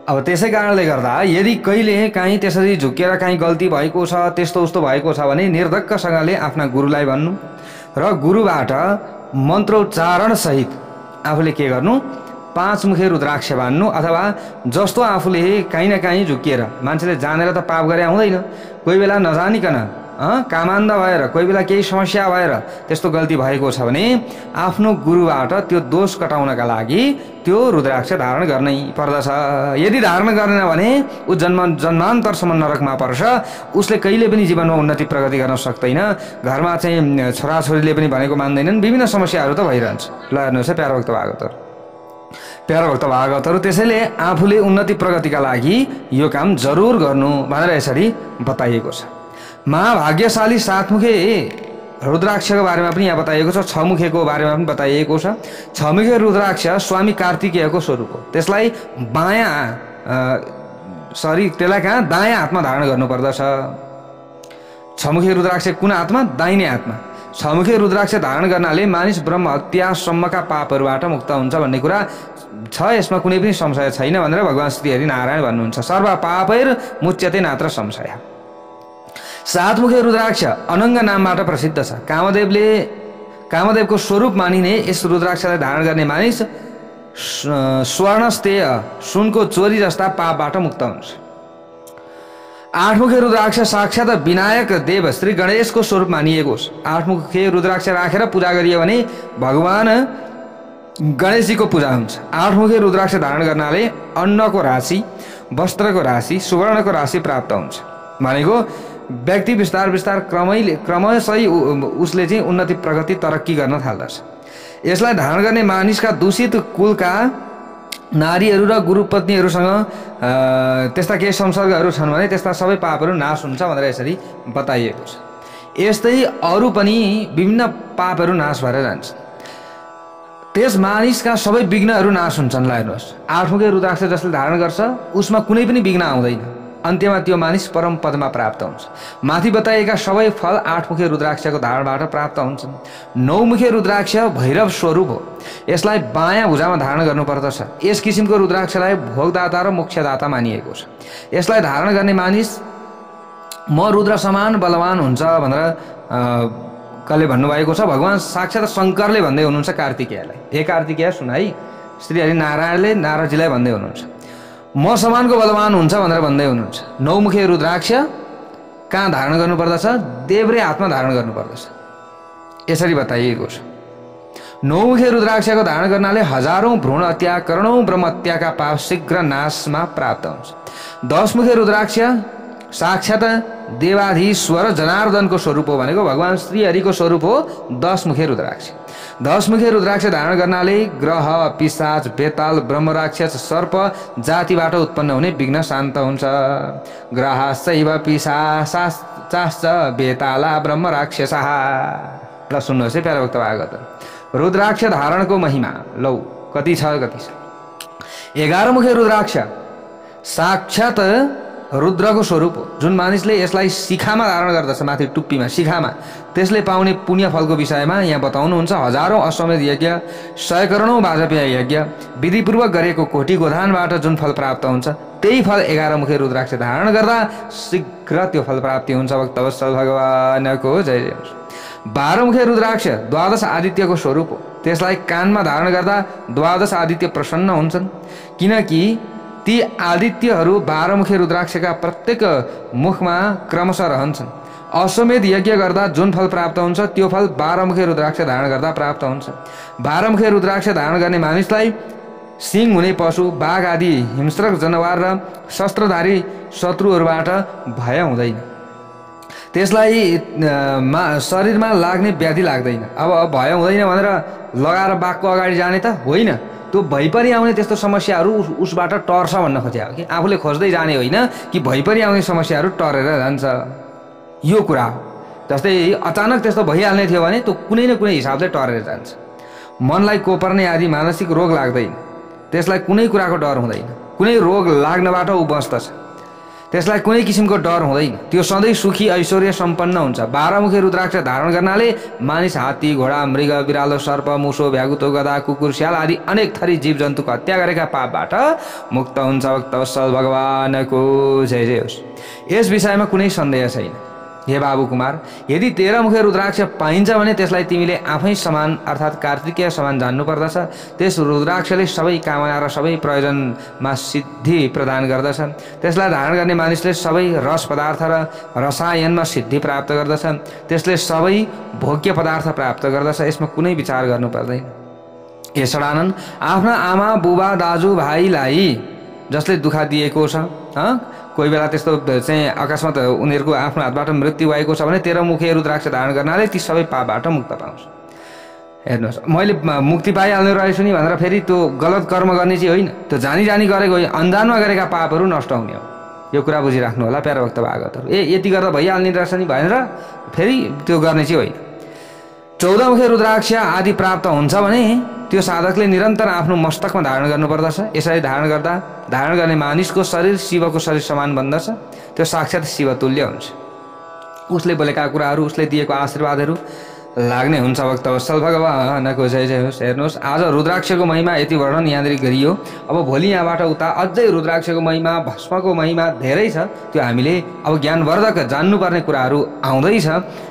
अब त्यसै कारणले गर्दा यदि कहिले काहीँ त्यसरी झुकेर काहीँ गल्ती भएको छ, त्यस्तो उस्तो भएको छ भने निर्धक्कसँगले आफ्ना गुरुलाई भन्नु र गुरुबाट मन्त्रोच्चारण सहित आफूले के गर्नु, पाँचमुखे रुद्राक्ष बान्नु। अथवा जस्तो आफूले काहीँ न काहीँ झुकिएर, मान्छेले जानेर त पाप गरे आउँदैन, कोही बेला नजानिकन कामान्ध भएर, कोही बेला केही समस्या भएर त्यस्तो गल्ती भएको छ भने आफ्नो गुरुबाट त्यो दोष कटाउनका लागि त्यो रुद्राक्ष धारण गर्नै पर्दछ। यदि धारण गरेन भने ऊ जन्मान्तरसम्म नरकमा पर्छ, उसले कहिले पनि जीवनमा उन्नति प्रगति गर्न सक्दैन। घरमा चाहिँ छोराछोरीले पनि भनेको मान्दैनन्, विभिन्न समस्याहरू त भइरहन्छ। ल हेर्नुहोस् है प्यारो भक्त भागवतहरू, त्यसैले आफूले उन्नति प्रगतिका लागि यो काम जरुर गर्नु भनेर यसरी बताइएको छ। महाभाग्यशाली सातमुखे रुद्राक्षको बारेमा पनि यहाँ बताइएको छ, छमुखेको बारेमा पनि बताइएको छ। छमुखे रुद्राक्ष स्वामी कार्तिकेयको स्वरूप हो। त्यसलाई त्यसलाई कहाँ दायाँ हातमा धारण गर्नुपर्दछ। छमुखे रुद्राक्ष कुन हातमा? दाहिने हातमा। छमुखे रुद्राक्ष धारण गर्नाले मानिस ब्रह्म हत्यासम्मका पापहरूबाट मुक्त हुन्छ भन्ने कुरा छ, यसमा कुनै पनि संशय छैन भनेर भगवान श्री हरि नारायण भन्नुहुन्छ। सर्व पापैर मुच्यते नात्र संशय। सातमुखे रुद्राक्ष अनङ्ग नामबाट प्रसिद्ध छ। कामदेवको स्वरूप मानिने यस रुद्राक्षलाई धारण गर्ने मानिस स्वर्णस्तेय सुनको चोरी जस्ता पापबाट मुक्त हुन्छ। आठमुखे रुद्राक्ष साक्षात विनायक देव श्री गणेशको स्वरूप मानिएको छ। आठमुखे रुद्राक्ष राखेर पूजा गरियो भने भगवान गणेशजीको पूजा हुन्छ। आठमुखे रुद्राक्ष धारण गर्नाले अन्नको राशि, वस्त्रको राशि, सुवर्णको राशि प्राप्त हुन्छ। भनेको व्यक्ति बिस्तार क्रमशः उसले चाहिँ उन्नति प्रगति तरक्की गर्न थाल्दछ। यसलाई धारण गर्ने मानिसका दूषित कुलका नारीहरू र गुरुपत्नीहरूसँग त्यस्ता केही संसर्गहरू छन् भने त्यस्ता सबै पापहरू नाश हुन्छ भनेर यसरी बताइएको छ। यस्तै अरू पनि विभिन्न पापहरू नाश भएर जान्छ। त्यस मानिसका सबै विघ्नहरू नाश हुन्छन्। ल हेर्नुहोस्, आठमुखे रुद्राक्ष जसले धारण गर्छ उसमा कुनै पनि विघ्न आउँदैन। अन्त्यमा त्यो मानिस परम पदमा प्राप्त हुन्छ। माथि बताइएका सबै फल आठमुखे रुद्राक्षको धारणबाट प्राप्त हुन्छन्। नौमुखे रुद्राक्ष भैरव स्वरूप हो। यसलाई बायाँ भुजामा धारण गर्नुपर्दछ। यस किसिमको रुद्राक्षलाई भोगदाता र मोक्षदाता मानिएको छ। यसलाई धारण गर्ने मानिस म रुद्र समान बलवान हुन्छ भनेर कसले भन्नुभएको छ? भगवान साक्षात शङ्करले भन्दै हुनुहुन्छ कार्तिकेयलाई। हे कार्तिकेय सुन है, श्री हरि नारायणले नारदजीलाई भन्दै हुनुहुन्छ, म समानको बलवान हुन्छ भनेर भन्दै हुनुहुन्छ। नौमुखे रुद्राक्ष कहाँ धारण गर्नुपर्दछ? देब्रे हातमा धारण गर्नुपर्दछ। यसरी बताइएको छ। नौमुखे रुद्राक्षको धारण गर्नाले हजारौं भ्रूण हत्या, करोडौं ब्रह्म हत्याका पाप शीघ्र नाशमा प्राप्त हुन्छ। दशमुखे रुद्राक्ष साक्षात देवाधीश्वर जनार्दनको स्वरूप हो। भनेको भगवान श्री हरिको स्वरूप हो दशमुखे रुद्राक्ष। दशमुखे रुद्राक्ष धारण गर्नाले ग्रह, पिशाच, बेताल, ब्रह्मराक्षस, सर्प जातिबाट उत्पन्न हुने विघ्न शान्त हुन्छ। ग्रहाश्चैव पिशाचाश्च बेताला ब्रह्मराक्षसः। ल सुन्नुहोस् है प्यारो भक्त भागवत, रुद्राक्ष धारणको महिमा लौ कति छ। 11 मुखे रुद्राक्ष साक्षात रुद्रको स्वरूप हो। जुन मानिसले यसलाई शिखामा धारण गर्दछ, माथि टुप्पीमा शिखामा, त्यसले पाउने पुण्य फलको विषयमा यहाँ बताउनुहुन्छ। हजारौं अश्वमेध यज्ञ, 100 करोडौं वाजपेय यज्ञ, विधिपूर्वक गरेको कोटी गोदानबाट जुन फल प्राप्त हुन्छ त्यही फल 11 मुखे रुद्राक्ष धारण गर्दा शीघ्र त्यो फल प्राप्ति हुन्छ। भक्तवत्सल भगवानको जय जय। 12 मुखे रुद्राक्ष 12 आदित्यको स्वरूप हो। त्यसलाई कानमा धारण गर्दा 12 आदित्य प्रसन्न हुन्छन्, किनकि ती आदित्यहरू 12 मुखे रुद्राक्षका प्रत्येक मुखमा क्रमशः रहन्छन्। अश्वमेध यज्ञ गर्दा जुन फल प्राप्त हुन्छ त्यो फल 12 मुखे रुद्राक्ष धारण गर्दा प्राप्त हुन्छ। 12 मुखे रुद्राक्ष धारण गर्ने मानिसलाई सिंह हुने पशु, बाघ आदि हिंस्रक जनावर र शस्त्रधारी शत्रुहरूबाट भय हुँदैन। त्यसलाई शरीरमा लाग्ने व्याधि लाग्दैन। अब भय हुँदैन भनेर लगाएर बाघको अगाडि जाने त होइन, त्यो भइपरि आउने त्यस्तो समस्याहरू उसबाट टर्छ भन्न खोज्या हो कि आफूले खोज्दै जाने होइन कि भइपरि आउने समस्याहरू टरेर जान्छ, यो कुरा हो। जस्तै अचानक त्यस्तो भइहाल्ने थियो भने त्यो कुनै न कुनै हिसाबले टरेर जान्छ। मनलाई कोपर्ने आदि मानसिक रोग लाग्दैन। त्यसलाई कुनै कुराको डर हुँदैन, कुनै रोग लाग्नबाट ऊ बस्दछ, त्यसलाई कुनै किसिमको डर हुँदैन, त्यो सधैँ सुखी ऐश्वर्य सम्पन्न हुन्छ। 12 मुखे रुद्राक्ष धारण गर्नाले मानिस हात्ती घोडा मृग बिरालो सर्प मुसो भ्यागुतो गधा कुकुर स्याल आदि अनेक थरी जीव जन्तुको हत्या गरेका पापबाट मुक्त हुन्छ। भक्तवत्सल भगवानको जय जय होस्। यस विषयमा कुनै सन्देह छैन हे बाबु कुमार। यदि 13 मुखे रुद्राक्ष पाइन्छ भने त्यसलाई तिमीले आफै समान अर्थात् कार्तिकेय समान जान्नुपर्दछ। त्यस रुद्राक्षले सबै कामना र सबै प्रयोजनमा सिद्धि प्रदान गर्दछ। त्यसलाई धारण गर्ने मानिसले सबै रस पदार्थ र रसायनमा सिद्धि प्राप्त गर्दछ। त्यसले सबै भोग्य पदार्थ प्राप्त गर्दछ। यसमा कुनै विचार गर्नु पर्दैन। यसडानन् आफ्ना आमा बुबा दाजु भाइलाई जसले दुःख दिएको छ, कोही बेला त्यस्तो चाहिँ अकस्मात उनीहरूको आफ्नो हातबाट मृत्यु भएको छ भने 13 मुखे रुद्राक्ष धारण गर्नाले ती सबै पापबाट मुक्त पाउँछ। हेर्नुहोस्, मैले मुक्ति पाइहाल्ने रहेछु नि भनेर फेरि त्यो गलत कर्म गर्ने चाहिँ होइन, त्यो जानी जानी गरेको होइन, अन्जानमा गरेका पापहरू नष्ट हुने हो। यो कुरा बुझिराख्नु होला प्यारा भक्त भागवतहरू। यति गर्दा भइहाल्ने रहेछ नि भनेर फेरि त्यो गर्ने चाहिँ होइन। 14 मुखे रुद्राक्ष आदि प्राप्त हुन्छ भने त्यो साधकले निरन्तर आफ्नो मस्तकमा धारण गर्नुपर्दछ। यसरी धारण गर्ने मानिसको शरीर शिवको शरीर समान बन्दछ। त्यो साक्षात् शिव तुल्य हुन्छ। उसले बोलेका कुराहरू, उसले दिएको आशीर्वादहरू लाग्ने हुन्छ। भक्तवत्सल भगवानको जय जय होस्। हेर्नुहोस्, आज रुद्राक्षको महिमा यति वर्णन यहाँनिर गरियो। अब भोलि यहाँबाट उता अझै रुद्राक्षको महिमा, भस्मको महिमा धेरै छ। त्यो हामीले अब ज्ञानवर्धक जान्नुपर्ने कुराहरू आउँदैछ,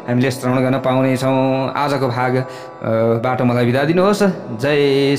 हामीले श्रवण गर्न पाउनेछौँ। आजको भागबाट मलाई बिदा दिनुहोस्। जय